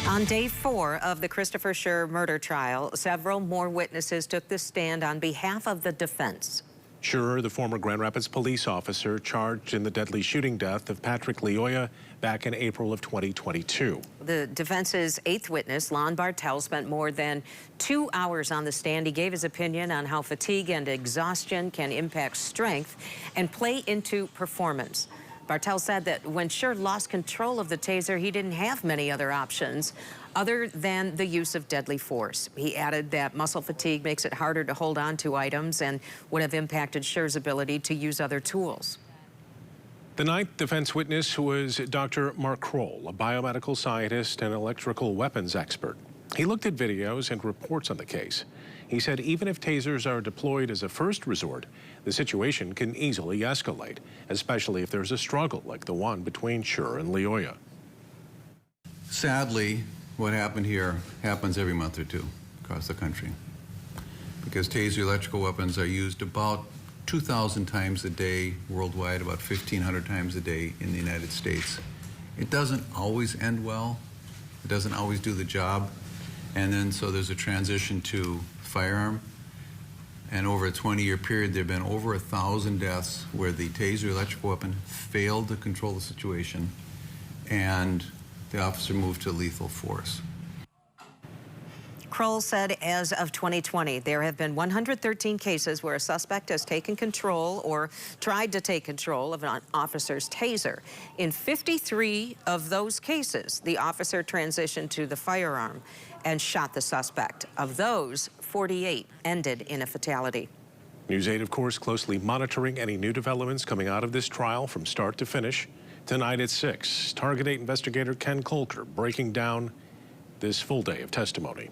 On day 4 of the Christopher Schurr murder trial, several more witnesses took the stand on behalf of the defense. Schurr, the former Grand Rapids police officer charged in the deadly shooting death of Patrick Lyoya back in April of 2022. The defense's 8th witness, Lon Bartel, spent more than 2 hours on the stand. He gave his opinion on how fatigue and exhaustion can impact strength and play into performance. Bartel said that when Schurr lost control of the taser, he didn't have many other options other than the use of deadly force. He added that muscle fatigue makes it harder to hold on to items and would have impacted Schurr's ability to use other tools. The 9th defense witness was Dr. Mark Kroll, a biomedical scientist and electrical weapons expert. He looked at videos and reports on the case. He said even if tasers are deployed as a first resort, the situation can easily escalate, especially if there's a struggle like the one between Schurr and Lyoya. Sadly, what happened here happens every month or two across the country, because taser electrical weapons are used about 2,000 times a day worldwide, about 1,500 times a day in the United States. It doesn't always end well. It doesn't always do the job. And then so there's a transition to firearm. And over a 20-year period, there have been over 1,000 deaths where the taser electrical weapon failed to control the situation and the officer moved to lethal force. Kroll said as of 2020, there have been 113 cases where a suspect has taken control or tried to take control of an officer's taser. In 53 of those cases, the officer transitioned to the firearm and shot the suspect. Of those, 48 ended in a fatality. News 8, of course, closely monitoring any new developments coming out of this trial from start to finish. Tonight at 6, Target 8 investigator Ken Kolker breaking down this full day of testimony.